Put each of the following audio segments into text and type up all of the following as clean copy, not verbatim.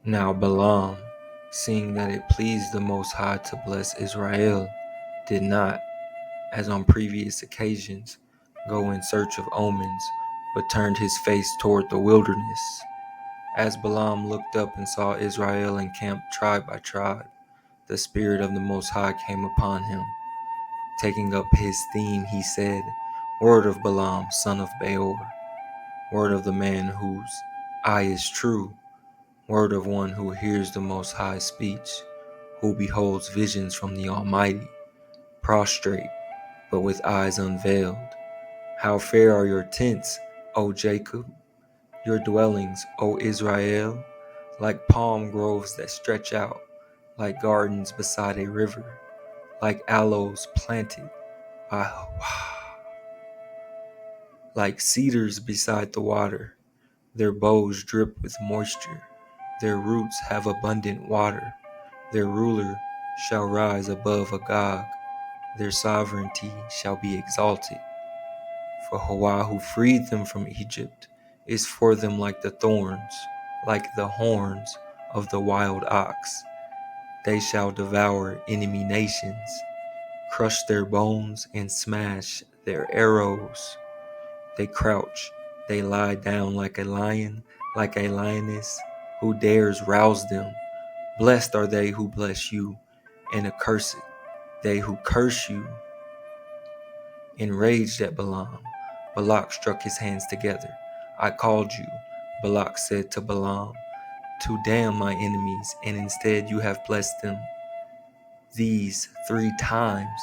Now Balaam, seeing that it pleased the Most High to bless Israel, did not, as on previous occasions, go in search of omens, but turned his face toward the wilderness. As Balaam looked up and saw Israel encamped tribe by tribe, the Spirit of the Most High came upon him. Taking up his theme, he said, "Word of Balaam, son of Beor, word of the man whose eye is true, word of one who hears the Most High speech, who beholds visions from the Almighty, prostrate, but with eyes unveiled. How fair are your tents, O Jacob, your dwellings, O Israel, like palm groves that stretch out, like gardens beside a river, like aloes planted by like cedars beside the water. Their boughs drip with moisture, their roots have abundant water. Their ruler shall rise above Agag, their sovereignty shall be exalted. For Hawah, who freed them from Egypt, is for them like the thorns, like the horns of the wild ox. They shall devour enemy nations, crush their bones and smash their arrows. They crouch, they lie down like a lion, like a lioness. Who dares rouse them? Blessed are they who bless you, and accursed they who curse you. Enraged at Balaam, Balak struck his hands together. I called you, Balak said to Balaam, to damn my enemies, and instead you have blessed them. These 3 times.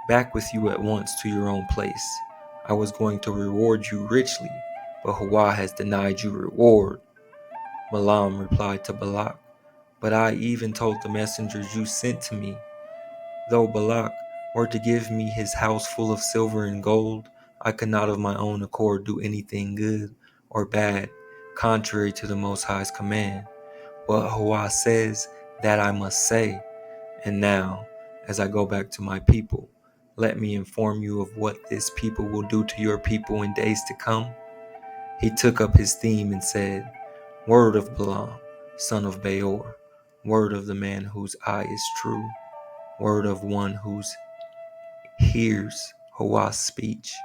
Back with you at once to your own place. I was going to reward you richly, but Hawah has denied you reward. Balaam replied to Balak, but I even told the messengers you sent to me, though Balak were to give me his house full of silver and gold, I could not of my own accord do anything good or bad, contrary to the Most High's command. What Hawah says, that I must say. And now, as I go back to my people, let me inform you of what this people will do to your people in days to come. He took up his theme and said, Word of Balaam, son of Beor, word of the man whose eye is true, word of one who hears Hawah's speech,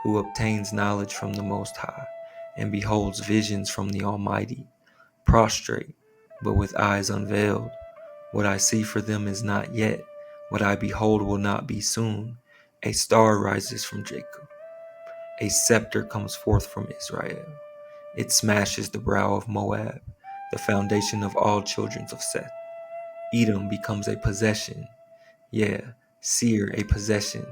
who obtains knowledge from the Most High, and beholds visions from the Almighty, prostrate, but with eyes unveiled. What I see for them is not yet. What I behold will not be soon. A star rises from Jacob. A scepter comes forth from Israel. It smashes the brow of Moab, the foundation of all children of Seth. Edom becomes a possession. Yeah, Seir a possession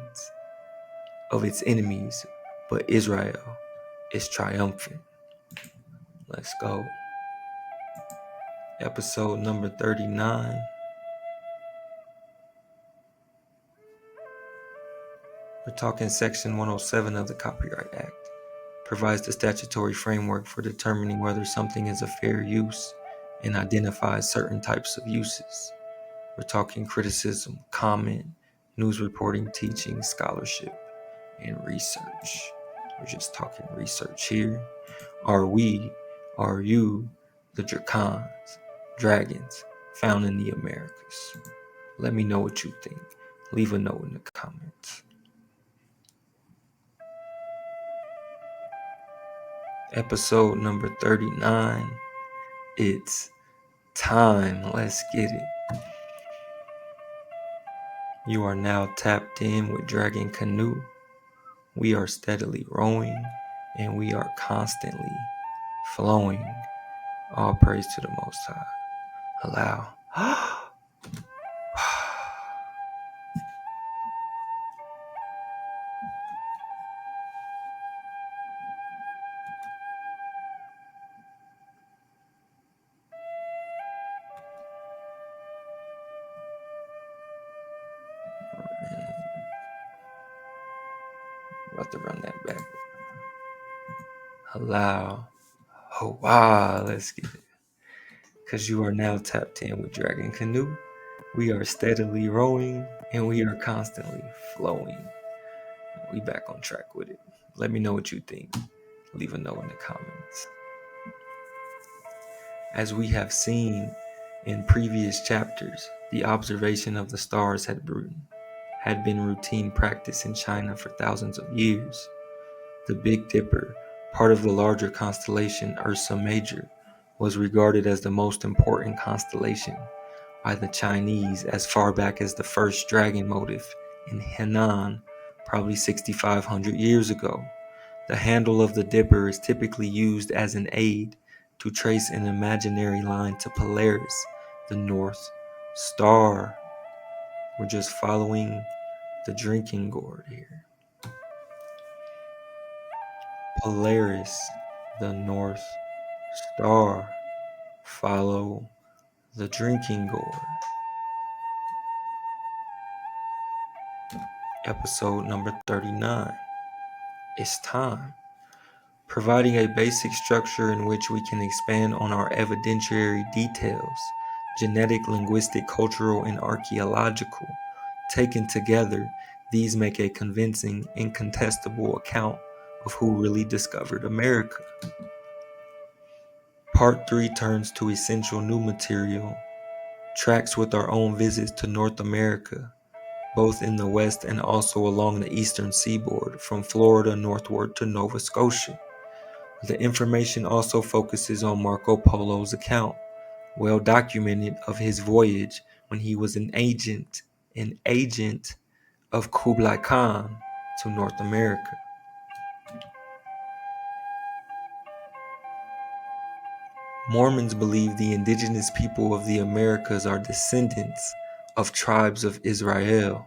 of its enemies, but Israel is triumphant. Let's go. Episode number 39. We're talking Section 107 of the Copyright Act. Provides the statutory framework for determining whether something is a fair use and identifies certain types of uses. We're talking criticism, comment, news reporting, teaching, scholarship, and research. We're just talking research here. Are you, the dragons found in the Americas? Let me know what you think. Leave a note in the comments. Episode number 39. It's time. Let's get it. You are now tapped in with Dragon Canoe. We are steadily rowing and we are constantly flowing. All praise to the Most High. Allow. About to run that back. Allow. Oh wow, let's get it. Because you are now tapped in with Dragon Canoe. We are steadily rowing and we are constantly flowing. We back on track with it. Let me know what you think. Leave a note in the comments. As we have seen in previous chapters, the observation of the stars had been routine practice in China for thousands of years. The Big Dipper, part of the larger constellation Ursa Major, was regarded as the most important constellation by the Chinese as far back as the first dragon motif in Henan, probably 6,500 years ago. The handle of the dipper is typically used as an aid to trace an imaginary line to Polaris, the North Star. We're just following the drinking gourd here. Polaris, the North Star. Follow the drinking gourd. Episode number 39. It's time. Providing a basic structure in which we can expand on our evidentiary details, genetic, linguistic, cultural, and archaeological. Taken together, these make a convincing, incontestable account of who really discovered America. Part 3 turns to essential new material, tracks with our own visits to North America, both in the West and also along the eastern seaboard, from Florida northward to Nova Scotia. The information also focuses on Marco Polo's account, well documented, of his voyage when he was an agent of Kublai Khan to North America. Mormons believe the indigenous people of the Americas are descendants of tribes of Israel.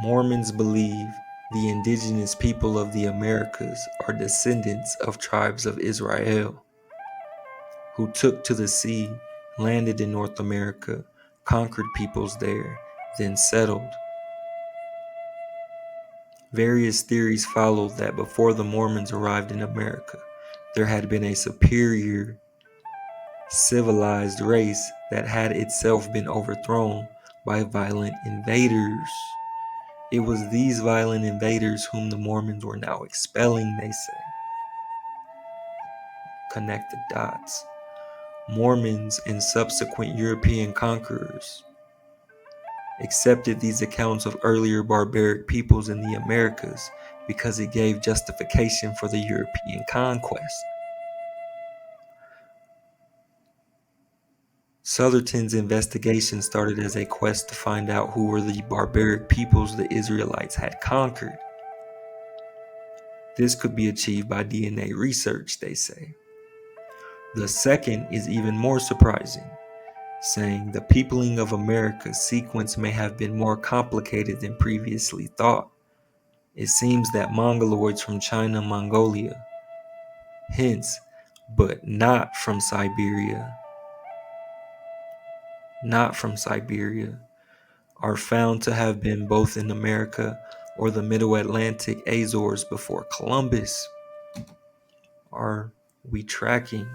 Mormons believe the indigenous people of the Americas are descendants of tribes of Israel, who took to the sea, landed in North America, conquered peoples there, then settled. Various theories followed that before the Mormons arrived in America, there had been a superior civilized race that had itself been overthrown by violent invaders. It was these violent invaders whom the Mormons were now expelling, they say. Connect the dots. Mormons and subsequent European conquerors accepted these accounts of earlier barbaric peoples in the Americas because it gave justification for the European conquest. Southerton's investigation started as a quest to find out who were the barbaric peoples the Israelites had conquered. This could be achieved by DNA research, they say. The second is even more surprising, saying the peopling of America's sequence may have been more complicated than previously thought. It seems that Mongoloids from China, Mongolia, hence, but not from Siberia, are found to have been both in America or the Middle Atlantic Azores before Columbus. Are we tracking?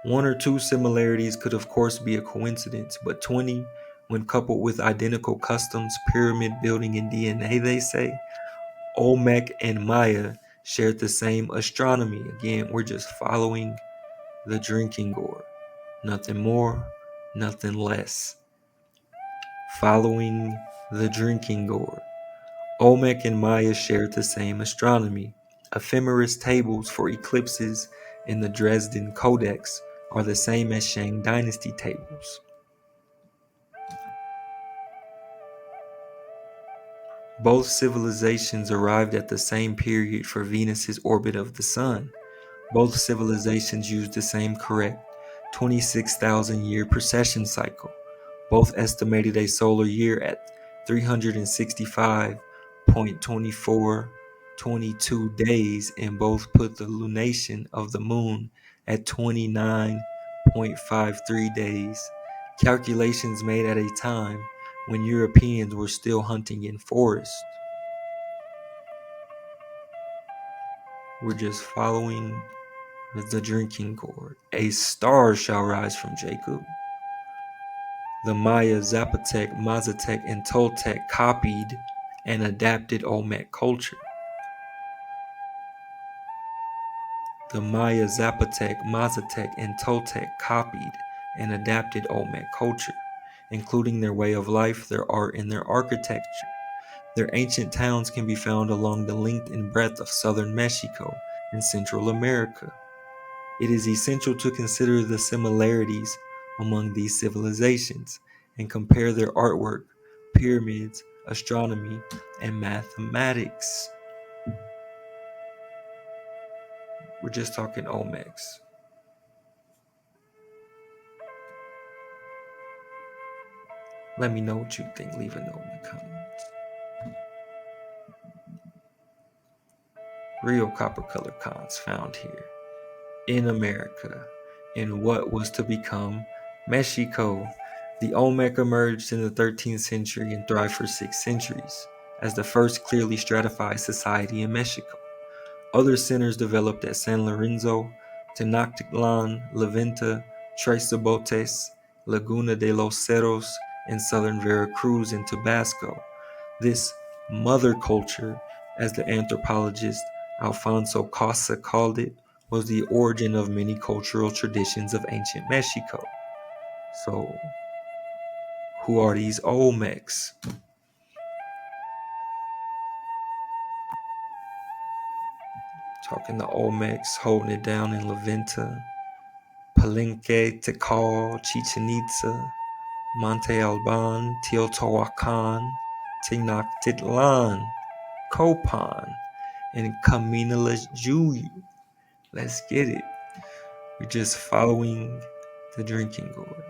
One or two similarities could of course be a coincidence, but 20, when coupled with identical customs, pyramid building, and DNA, they say, Olmec and Maya shared the same astronomy. Again, we're just following the drinking gourd. Nothing more, nothing less. Following the drinking gourd. Olmec and Maya shared the same astronomy. Ephemeris tables for eclipses in the Dresden Codex are the same as Shang Dynasty tables. Both civilizations arrived at the same period for Venus's orbit of the Sun. Both civilizations used the same correct 26,000-year precession cycle. Both estimated a solar year at 365.2422 days, and both put the lunation of the moon at 29.53 days. Calculations made at a time when Europeans were still hunting in forests. We're just following the drinking gourd. A star shall rise from Jacob. The Maya, Zapotec, Mazatec, and Toltec copied and adapted Olmec culture. The Maya, Zapotec, Mazatec, and Toltec copied and adapted Olmec culture, including their way of life, their art, and their architecture. Their ancient towns can be found along the length and breadth of southern Mexico and Central America. It is essential to consider the similarities among these civilizations and compare their artwork, pyramids, astronomy, and mathematics. We're just talking Olmecs. Let me know what you think. Leave a note in the comments. Real copper color cons found here in America in what was to become Mexico. The Olmec emerged in the 13th century and thrived for 6 centuries as the first clearly stratified society in Mexico. Other centers developed at San Lorenzo, Tenochtitlan, Levanta, Tres Sabotes, Laguna de los Cerros, and southern Veracruz and Tabasco. This mother culture, as the anthropologist Alfonso Casa called it, was the origin of many cultural traditions of ancient Mexico. So, who are these Olmecs? Talking the Olmecs holding it down in Levanta, Palenque, Tikal, Chichen Itza, Monte Alban, Teotihuacan, Tenochtitlan, Copan, and Camino. Let's get it. We're just following the drinking gourd.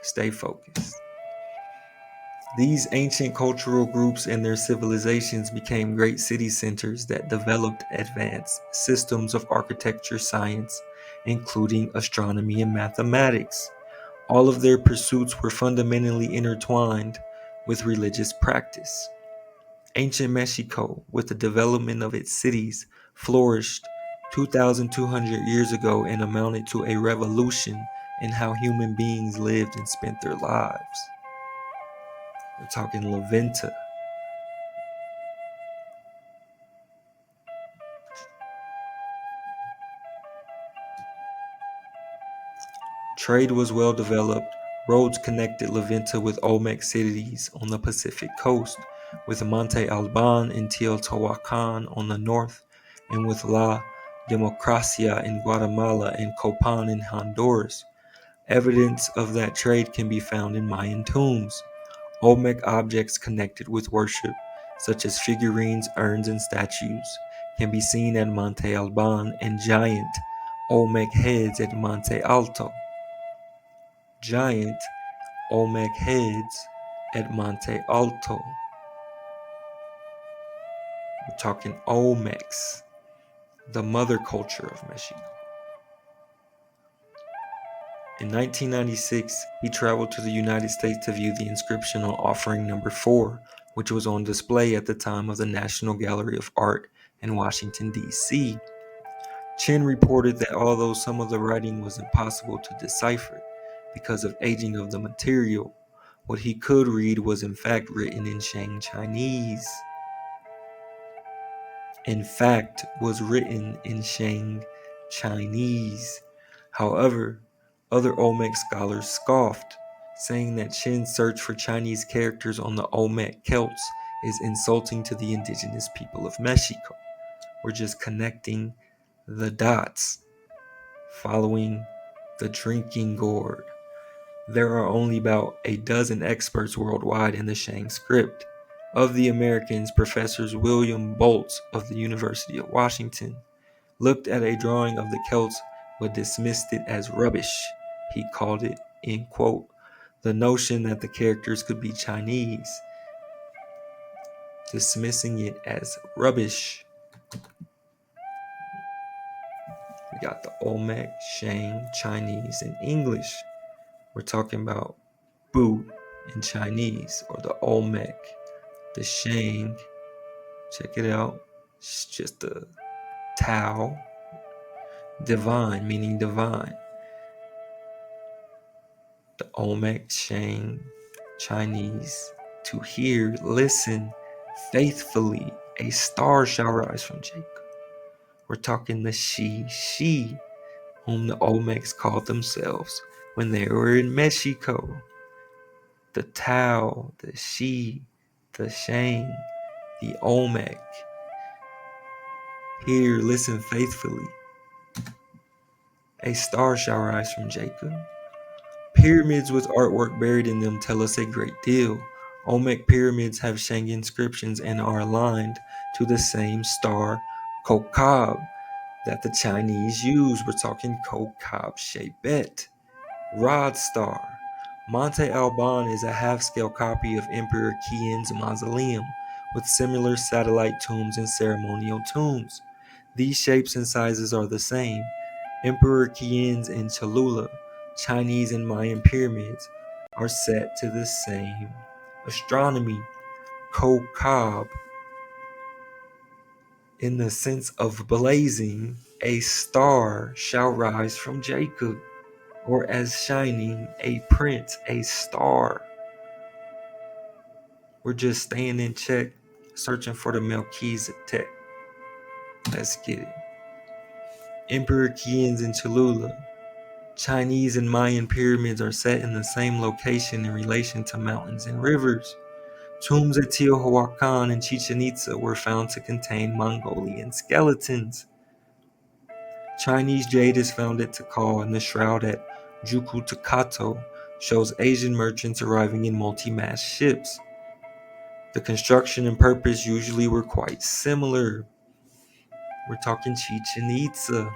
Stay focused. These ancient cultural groups and their civilizations became great city centers that developed advanced systems of architecture, science, including astronomy and mathematics. All of their pursuits were fundamentally intertwined with religious practice. Ancient Mexico, with the development of its cities, flourished 2,200 years ago and amounted to a revolution in how human beings lived and spent their lives. We're talking Levanta. Trade was well developed. Roads connected Levanta with Olmec cities on the Pacific coast, with Monte Alban and Teotihuacan on the north, and with La Democracia in Guatemala and Copan in Honduras. Evidence of that trade can be found in Mayan tombs. Olmec objects connected with worship, such as figurines, urns, and statues, can be seen at Monte Alban, and giant Olmec heads at Monte Alto. Giant Olmec heads at Monte Alto. We're talking Olmecs, the mother culture of Mexico. In 1996, he traveled to the United States to view the inscription on offering number 4, which was on display at the time of the National Gallery of Art in Washington, D.C. Chen reported that although some of the writing was impossible to decipher because of aging of the material, what he could read was in fact written in Shang Chinese. However, other Olmec scholars scoffed, saying that Chen's search for Chinese characters on the Olmec Celts is insulting to the indigenous people of Mexico. We're just connecting the dots, following the drinking gourd. There are only about a dozen experts worldwide in the Shang script. Of the Americans, Professor William Boltz of the University of Washington looked at a drawing of the Celts but dismissed it as rubbish. He called it, in quote, the notion that the characters could be Chinese, dismissing it as rubbish. We got the Olmec, Shang, Chinese, and English. We're talking about Bu in Chinese, or the Olmec, the Shang. Check it out. It's just a Tao, divine, meaning divine. The Olmec, Shang, Chinese. To hear, listen faithfully, a star shall rise from Jacob. We're talking the Shi, whom the Olmecs called themselves when they were in Mexico. The Tao, the Shi, the Shang, the Olmec. Here, listen faithfully. A star shall rise from Jacob. Pyramids with artwork buried in them tell us a great deal. Olmec pyramids have Shang inscriptions and are aligned to the same star, Kokab, that the Chinese use. We're talking Kokab Shebet. Rod Star. Monte Alban is a half-scale copy of Emperor Qian's mausoleum, with similar satellite tombs and ceremonial tombs. These shapes and sizes are the same. Emperor Qian's in Cholula, Chinese and Mayan pyramids, are set to the same astronomy, Kokab, in the sense of blazing, a star shall rise from Jacob, or as shining, a prince, a star. We're just staying in check, searching for the Melchizedek. Let's get it. Emperor Qian's in Cholula. Chinese and Mayan pyramids are set in the same location in relation to mountains and rivers. Tombs at Teotihuacan and Chichen Itza were found to contain Mongolian skeletons. Chinese jade is found at Tikal, and the shroud at Jukutakato shows Asian merchants arriving in multi-mast ships. The construction and purpose usually were quite similar. We're talking Chichen Itza.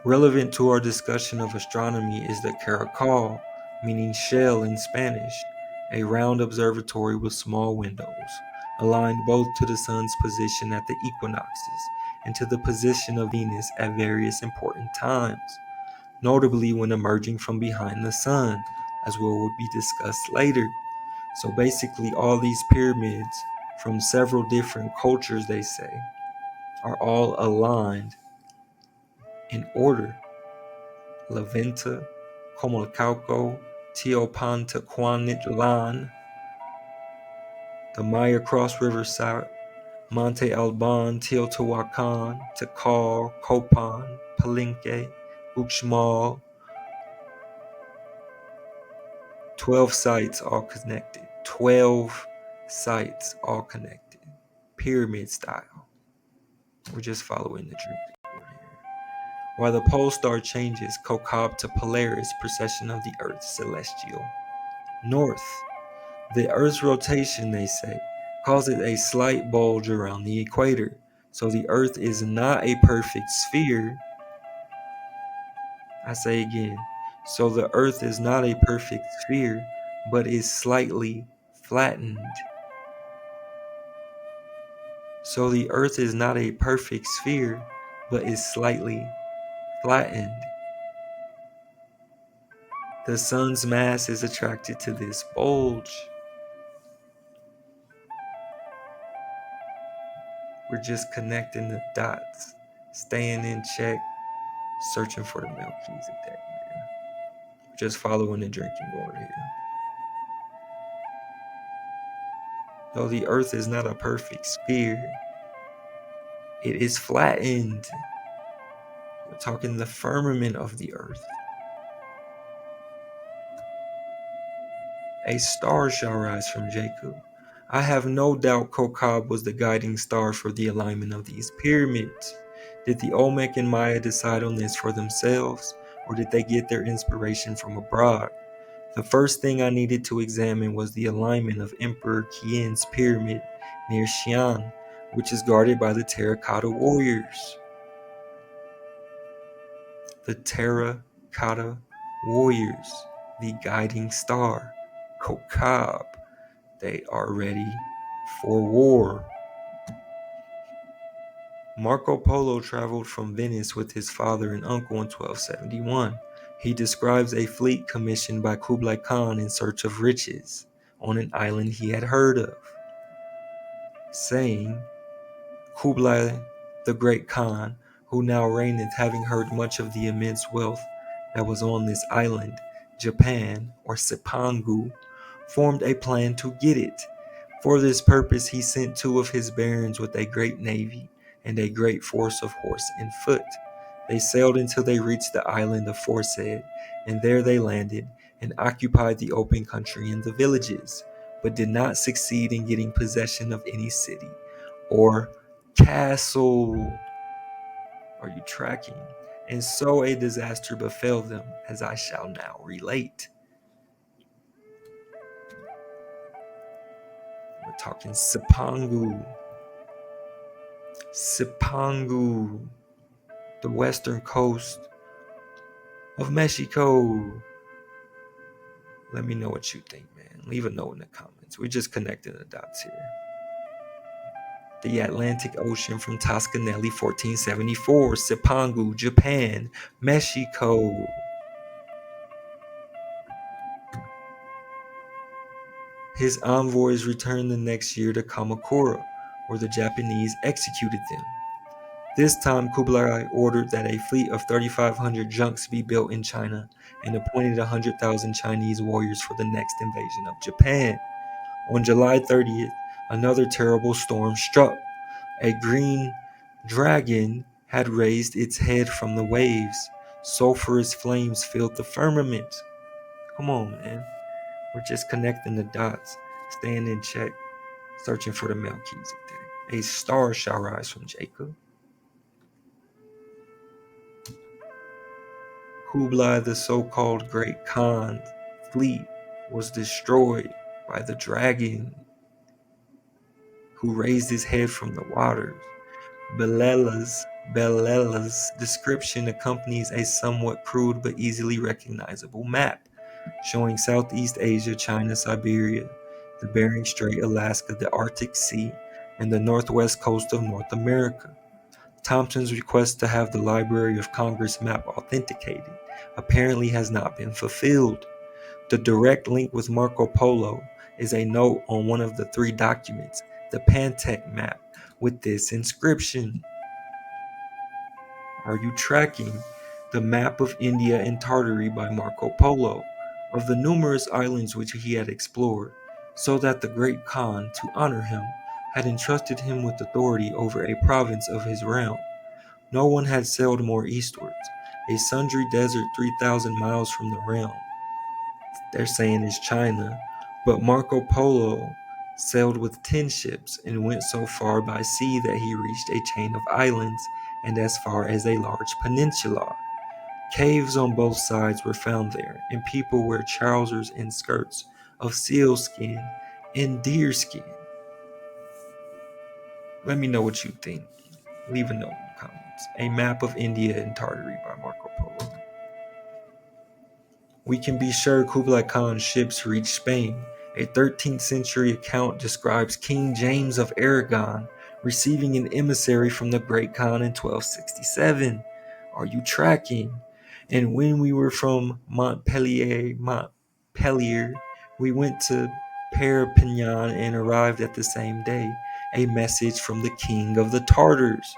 Relevant to our discussion of astronomy is the caracal, meaning shell in Spanish, a round observatory with small windows, aligned both to the sun's position at the equinoxes and to the position of Venus at various important times, notably when emerging from behind the sun, as will be discussed later. So basically all these pyramids from several different cultures, they say, are all aligned in order. La Venta, Comalcalco, Teopantacuanitlan, the Maya Cross River South, Monte Alban, Teotihuacan, Tikal, Copan, Palenque, Uxmal, 12 sites all connected. 12 sites all connected. Pyramid style. We're just following the dream. While the pole star changes, Kokab to Polaris, precession of the Earth's celestial north. The Earth's rotation, they say, causes a slight bulge around the equator. So the Earth is not a perfect sphere. I say again, so the Earth is not a perfect sphere, but is slightly flattened. So the Earth is not a perfect sphere, but is slightly flattened. The sun's mass is attracted to this bulge. We're just connecting the dots, staying in check, searching for the Melchizedek, man. We're just following the drinking order here. Though the Earth is not a perfect sphere, it is flattened. We're talking the firmament of the Earth. A star shall rise from Jacob. I have no doubt Kokab was the guiding star for the alignment of these pyramids. Did the Olmec and Maya decide on this for themselves, or did they get their inspiration from abroad? The first thing I needed to examine was the alignment of Emperor Qian's pyramid near Xi'an, which is guarded by the terracotta warriors. The terracotta warriors, the guiding star, Kokab. They are ready for war. Marco Polo traveled from Venice with his father and uncle in 1271. He describes a fleet commissioned by Kublai Khan in search of riches on an island he had heard of, saying, Kublai the great Khan, who now reigneth, having heard much of the immense wealth that was on this island, Japan, or Sipangu, formed a plan to get it. For this purpose, he sent 2 of his barons with a great navy and a great force of horse and foot. They sailed until they reached the island aforesaid, and there they landed and occupied the open country and the villages, but did not succeed in getting possession of any city or castle. Are you tracking? And so a disaster befell them, as I shall now relate. We're talking Sipangu. Sipangu, the western coast of Mexico. Let me know what you think, man. Leave a note in the comments. We're just connecting the dots here. The Atlantic Ocean from Toscanelli, 1474. Sipangu, Japan, Mexico. His envoys returned the next year to Kamakura, where the Japanese executed them. This time, Kublai ordered that a fleet of 3,500 junks be built in China and appointed 100,000 Chinese warriors for the next invasion of Japan. On July 30th, another terrible storm struck. A green dragon had raised its head from the waves. Sulphurous flames filled the firmament. Come on, man. We're just connecting the dots, staying in check, searching for the Melchizedek. A star shall rise from Jacob. Kublai, the so-called Great Khan's fleet, was destroyed by the dragon who raised his head from the waters. Bellela's description accompanies a somewhat crude but easily recognizable map showing Southeast Asia, China, Siberia, the Bering Strait, Alaska, the Arctic Sea, and the northwest coast of North America. Thompson's request to have the Library of Congress map authenticated apparently has not been fulfilled. The direct link with Marco Polo is a note on one of the 3 documents, the Pantech map, with this inscription. Are you tracking? The map of India and Tartary by Marco Polo, of the numerous islands which he had explored, so that the Great Khan, to honor him, had entrusted him with authority over a province of his realm. No one had sailed more eastwards, a sundry desert 3,000 miles from the realm. They're saying is China, but Marco Polo sailed with 10 ships and went so far by sea that he reached a chain of islands and as far as a large peninsula. Caves on both sides were found there, and people wear trousers and skirts of seal skin and deer skin. Let me know what you think. Leave a note in the comments. A map of India and Tartary by Marco Polo. We can be sure Kublai Khan's ships reached Spain. A 13th century account describes King James of Aragon receiving an emissary from the Great Khan in 1267. Are you tracking? And when we were from Montpellier, we went to Perpignan and arrived at the same day. A message from the King of the Tartars.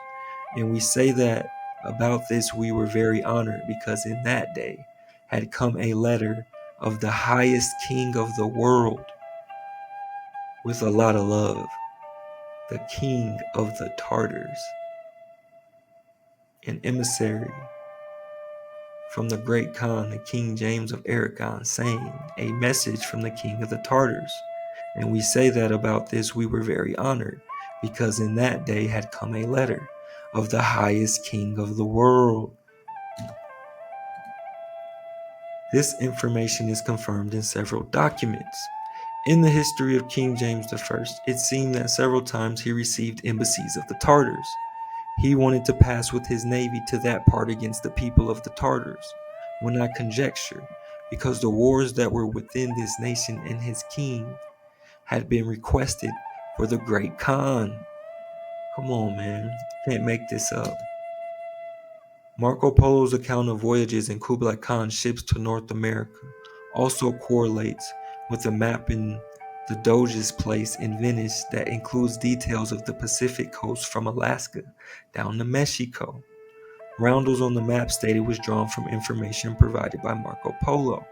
And we say that about this we were very honored, because in that day had come a letter of the highest king of the world with a lot of love, the King of the Tartars, an emissary from the Great Khan, the King James of Aragon, saying a message from the King of the Tartars. And we say that about this we were very honored, because in that day had come a letter of the highest king of the world. This information is confirmed in several documents. In the history of King James I, it seemed that several times he received embassies of the Tartars. He wanted to pass with his navy to that part against the people of the Tartars. When I conjecture, because the wars that were within this nation and his king had been requested for the Great Khan. Come on, man. Can't make this up. Marco Polo's account of voyages in Kublai Khan's ships to North America also correlates with a map in the Doge's place in Venice that includes details of the Pacific coast from Alaska down to Mexico. Roundels on the map stated was drawn from information provided by Marco Polo.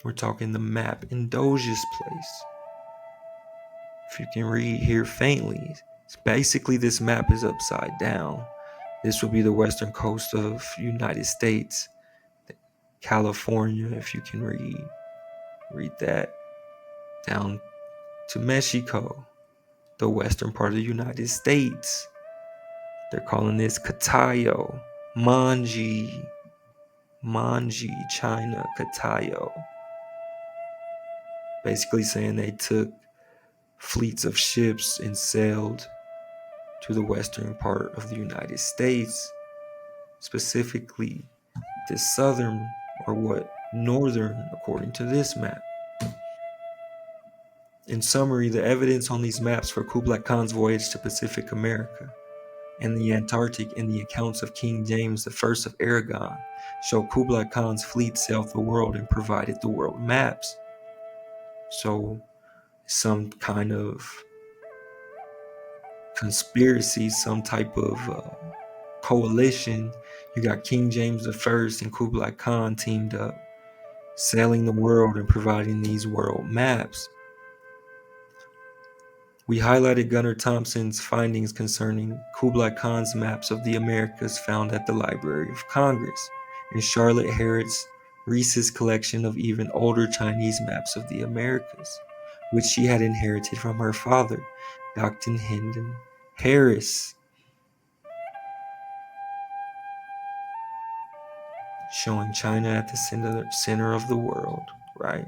We're talking the map in Doge's place. If you can read here faintly, basically this map is upside down. This would be the western coast of United States. California, if you can read that, down to Mexico, the western part of the United States. They're calling this Catayo, Manji, China, Catayo. Basically saying they took fleets of ships and sailed to the western part of the United States, specifically the southern, or what, northern, according to this map. In summary, the evidence on these maps for Kublai Khan's voyage to Pacific America and the Antarctic and the accounts of King James I of Aragon show Kublai Khan's fleet sailed the world and provided the world maps. So, some kind of conspiracy, some type of coalition. You got King James I and Kublai Khan teamed up, sailing the world and providing these world maps. We highlighted Gunnar Thompson's findings concerning Kublai Khan's maps of the Americas found at the Library of Congress, and Charlotte Harris Reese's collection of even older Chinese maps of the Americas, which she had inherited from her father, Dr. Hendon Harris, showing China at the center of the world, right?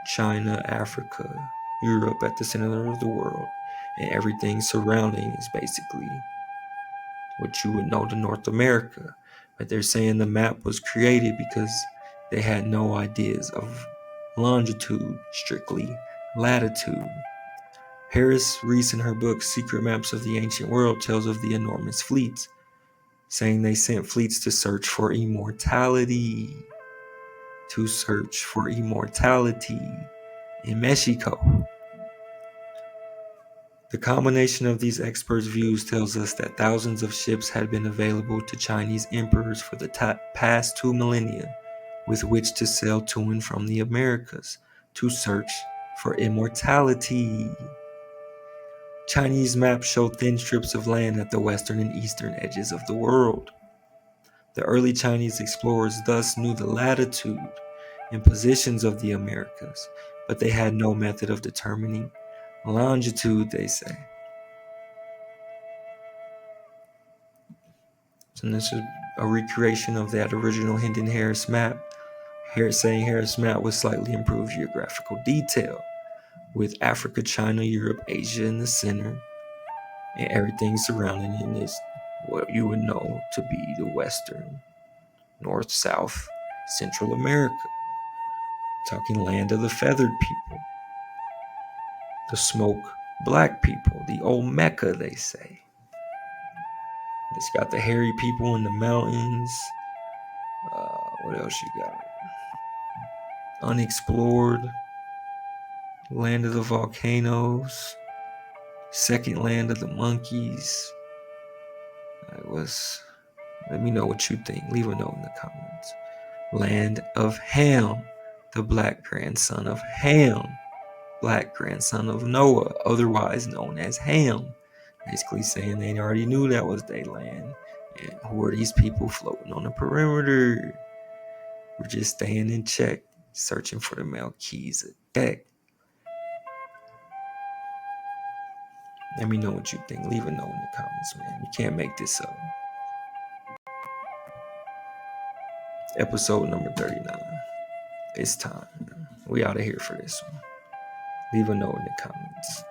China, Africa, Europe at the center of the world, and everything surrounding is basically what you would know to North America. But they're saying the map was created because they had no ideas of longitude, strictly latitude. Harris Reese, in her book Secret Maps of the Ancient World, tells of the enormous fleets, saying they sent fleets to search for immortality. In Mexico. The combination of these experts' views tells us that thousands of ships had been available to Chinese emperors for the past 2 millennia, with which to sail to and from the Americas to search for immortality. Chinese maps show thin strips of land at the western and eastern edges of the world. The early Chinese explorers thus knew the latitude and positions of the Americas, but they had no method of determining longitude, they say. So this is a recreation of that original Hendon Harris map, saying Harris map with slightly improved geographical detail, with Africa, China, Europe, Asia in the center, and everything surrounding it is what you would know to be the Western, North, South, Central America. Talking land of the feathered people, the smoke black people, the Olmecs, they say. It's got the hairy people in the mountains. What else you got? Unexplored, land of the volcanoes, second land of the monkeys. Let me know what you think. Leave a note in the comments. Land of Ham, the black grandson of Ham, black grandson of Noah, otherwise known as Ham. Basically saying they already knew that was their land. And who are these people floating on the perimeter? We're just staying in check, searching for the Melchizedek. Let me know what you think. Leave a note in the comments, man. You can't make this up. Episode number 39. It's time. We out of here for this one. Leave a note in the comments.